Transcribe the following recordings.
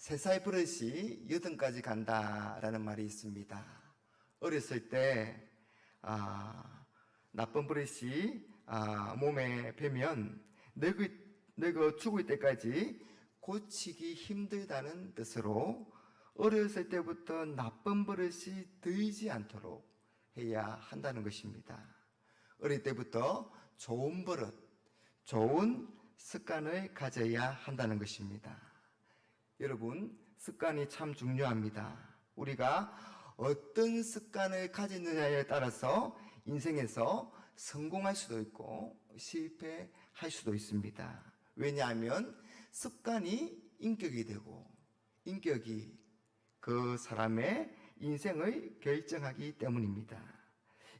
새살 버릇이 여든까지 간다라는 말이 있습니다. 어렸을 때 나쁜 버릇이 몸에 배면 늙어 죽을 때까지 고치기 힘들다는 뜻으로 어렸을 때부터 나쁜 버릇이 들지 않도록 해야 한다는 것입니다. 어릴 때부터 좋은 버릇, 좋은 습관을 가져야 한다는 것입니다. 여러분, 습관이 참 중요합니다. 우리가 어떤 습관을 가지느냐에 따라서 인생에서 성공할 수도 있고 실패할 수도 있습니다. 왜냐하면 습관이 인격이 되고 인격이 그 사람의 인생을 결정하기 때문입니다.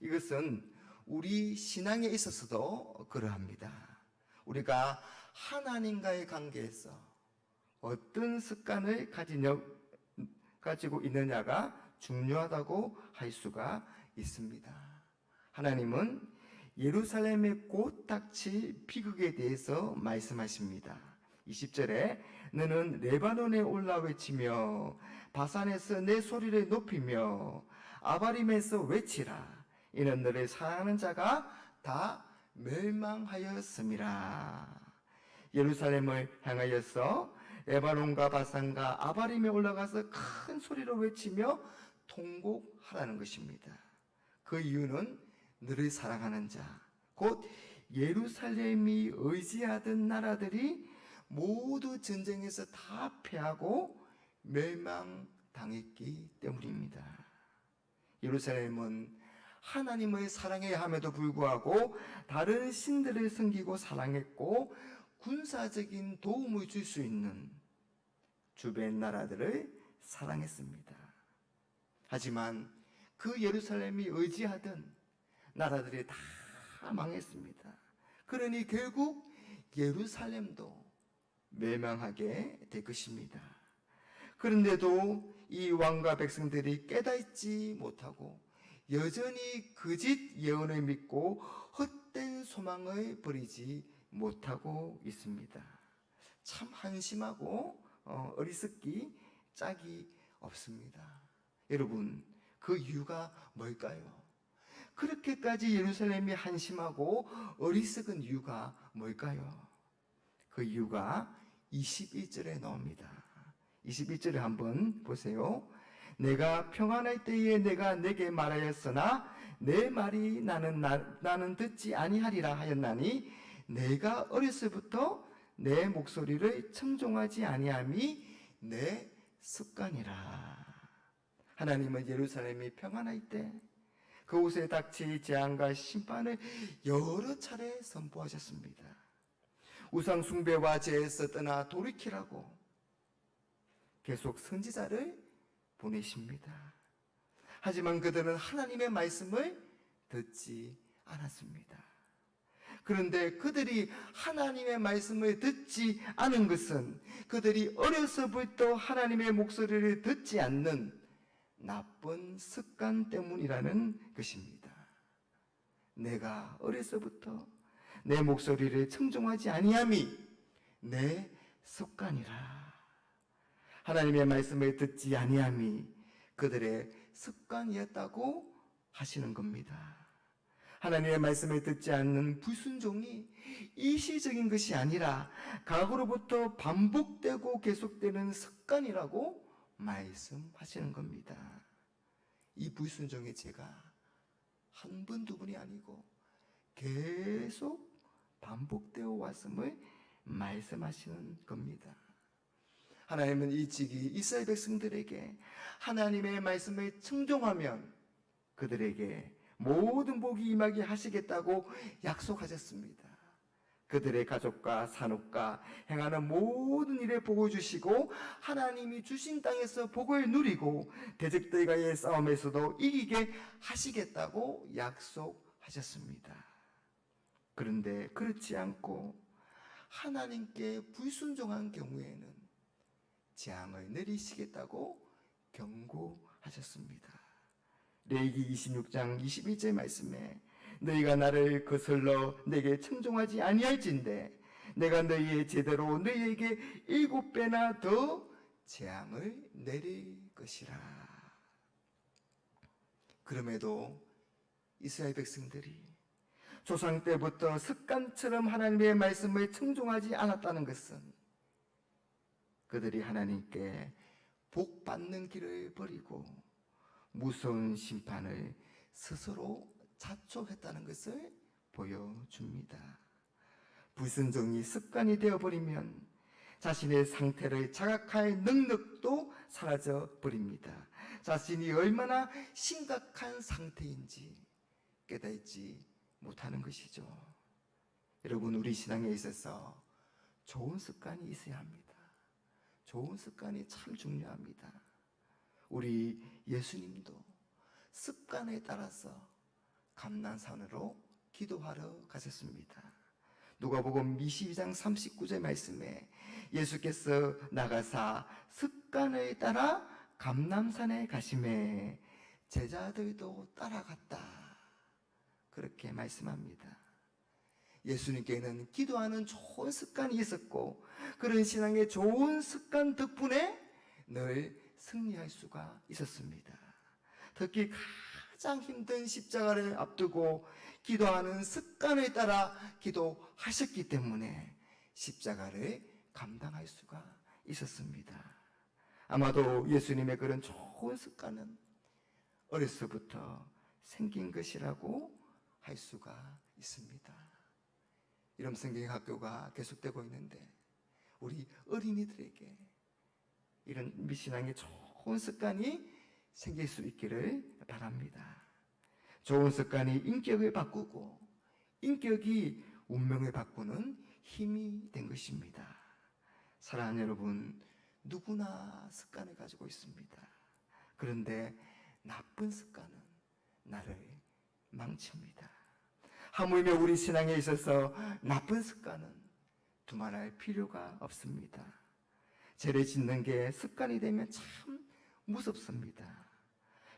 이것은 우리 신앙에 있어서도 그러합니다. 우리가 하나님과의 관계에서 어떤 습관을 가지고 있느냐가 중요하다고 할 수가 있습니다. 하나님은 예루살렘에 곧 닥칠 비극에 대해서 말씀하십니다. 20절에 너는 레바논에 올라 외치며 바산에서 내 소리를 높이며 아바림에서 외치라. 이는 너를 사랑하는 자가 다 멸망하였음이라. 예루살렘을 향하여서 레바논과 바산과 아바림에 올라가서 큰 소리로 외치며 통곡하라는 것입니다. 그 이유는 너를 사랑하는 자, 곧 예루살렘이 의지하던 나라들이 모두 전쟁에서 다 패하고 멸망당했기 때문입니다. 예루살렘은 하나님을 사랑해야 함에도 불구하고 다른 신들을 섬기고 사랑했고 군사적인 도움을 줄 수 있는 주변 나라들을 사랑했습니다. 하지만 그 예루살렘이 의지하던 나라들이 다 망했습니다. 그러니 결국 예루살렘도 멸망하게 될 것입니다. 그런데도 이 왕과 백성들이 깨닫지 못하고 여전히 거짓 예언을 믿고 헛된 소망을 버리지 못하고 있습니다. 참 한심하고 어리석기 짝이 없습니다. 여러분, 그 이유가 뭘까요? 그렇게까지 예루살렘이 한심하고 어리석은 이유가 뭘까요? 그 이유가 21절에 나옵니다. 21절에 한번 보세요. 내가 평안할 때에 내가 내게 말하였으나 내 말이 나는 듣지 아니하리라 하였나니 내가 어렸을부터 내 목소리를 청종하지 아니함이 내 습관이라. 하나님은 예루살렘이 평안할 때 그곳에 닥칠 재앙과 심판을 여러 차례 선포하셨습니다. 우상 숭배와 죄에서 떠나 돌이키라고 계속 선지자를 보내십니다. 하지만 그들은 하나님의 말씀을 듣지 않았습니다. 그런데 그들이 하나님의 말씀을 듣지 않은 것은 그들이 어려서부터 하나님의 목소리를 듣지 않는 나쁜 습관 때문이라는 것입니다. 내가 어려서부터 내 목소리를 청종하지 아니함이 내 습관이라. 하나님의 말씀을 듣지 아니함이 그들의 습관이었다고 하시는 겁니다. 하나님의 말씀을 듣지 않는 불순종이 일시적인 것이 아니라 과거로부터 반복되고 계속되는 습관이라고 말씀하시는 겁니다. 이 불순종의 죄가 한 번, 두 번이 아니고 계속 반복되어 왔음을 말씀하시는 겁니다. 하나님은 일찍이 이스라엘 백성들에게 하나님의 말씀을 청종하면 그들에게 모든 복이 임하게 하시겠다고 약속하셨습니다. 그들의 가족과 산업과 행하는 모든 일에 복을 주시고 하나님이 주신 땅에서 복을 누리고 대적들과의 싸움에서도 이기게 하시겠다고 약속하셨습니다. 그런데 그렇지 않고 하나님께 불순종한 경우에는 재앙을 내리시겠다고 경고하셨습니다. 레위기 26장 21절 말씀에 너희가 나를 거슬러 내게 청종하지 아니할진대 내가 너희의 제대로 너희에게 7배나 더 재앙을 내릴 것이라. 그럼에도 이스라엘 백성들이 조상 때부터 습관처럼 하나님의 말씀을 청종하지 않았다는 것은 그들이 하나님께 복 받는 길을 버리고 무서운 심판을 스스로 자초했다는 것을 보여줍니다. 불순종이 습관이 되어버리면 자신의 상태를 자각할 능력도 사라져 버립니다. 자신이 얼마나 심각한 상태인지 깨닫지 못하는 것이죠. 여러분, 우리 신앙에 있어서 좋은 습관이 있어야 합니다. 좋은 습관이 참 중요합니다. 우리 예수님도 습관에 따라서 감난산으로 기도하러 가셨습니다. 누가복음 22장 39절 말씀에 예수께서 나가사 습관을 따라 감람산에 가시매 제자들도 따라갔다. 그렇게 말씀합니다. 예수님께는 기도하는 좋은 습관이 있었고 그런 신앙의 좋은 습관 덕분에 늘 승리할 수가 있었습니다. 특히 가장 힘든 십자가를 앞두고 기도하는 습관에 따라 기도하셨기 때문에 십자가를 감당할 수가 있었습니다. 아마도 예수님의 그런 좋은 습관은 어려서부터 생긴 것이라고 할 수가 있습니다. 이런 성경학교가 계속되고 있는데 우리 어린이들에게 이런 미신앙의 좋은 습관이 생길 수 있기를 바랍니다. 좋은 습관이 인격을 바꾸고 인격이 운명을 바꾸는 힘이 된 것입니다. 사랑하는 여러분, 누구나 습관을 가지고 있습니다. 그런데 나쁜 습관은 나를 망칩니다. 하물며 우리 신앙에 있어서 나쁜 습관은 두말할 필요가 없습니다. 죄를 짓는 게 습관이 되면 참 무섭습니다.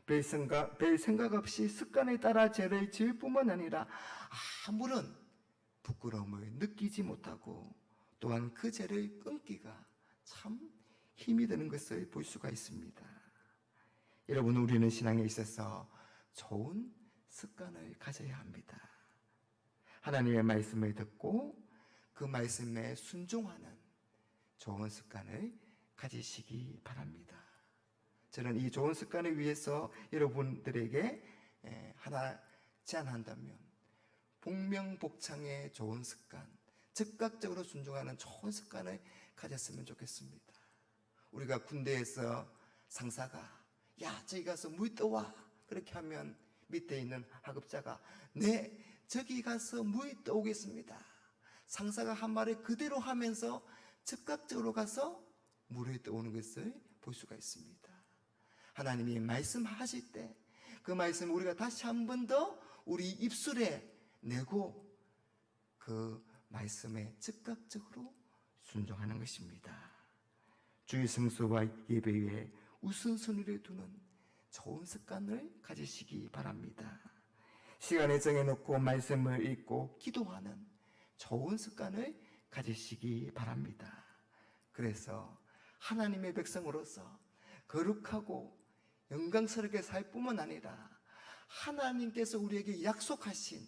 별 생각 없이 습관에 따라 죄를 지을 뿐만 아니라 아무런 부끄러움을 느끼지 못하고 또한 그 죄를 끊기가 참 힘이 드는 것을 볼 수가 있습니다. 여러분, 우리는 신앙에 있어서 좋은 습관을 가져야 합니다. 하나님의 말씀을 듣고 그 말씀에 순종하는 좋은 습관을 가지시기 바랍니다. 저는 이 좋은 습관을 위해서 여러분들에게 하나 제안한다면 복명복창의 좋은 습관, 즉각적으로 순종하는 좋은 습관을 가졌으면 좋겠습니다. 우리가 군대에서 상사가 야 저기 가서 물 떠와 그렇게 하면 밑에 있는 하급자가 네 저기 가서 물 떠오겠습니다. 상사가 한 말을 그대로 하면서 즉각적으로 가서 물을 떠오는 것을 볼 수가 있습니다. 하나님이 말씀하실 때 그 말씀을 우리가 다시 한 번 더 우리 입술에 내고 그 말씀에 즉각적으로 순종하는 것입니다. 주의 성수와 예배에 우선순위를 두는 좋은 습관을 가지시기 바랍니다. 시간을 정해놓고 말씀을 읽고 기도하는 좋은 습관을 가지시기 바랍니다. 그래서 하나님의 백성으로서 거룩하고 영광스럽게 살 뿐만 아니라 하나님께서 우리에게 약속하신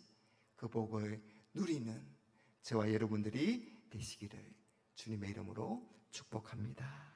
그 복을 누리는 저와 여러분들이 되시기를 주님의 이름으로 축복합니다.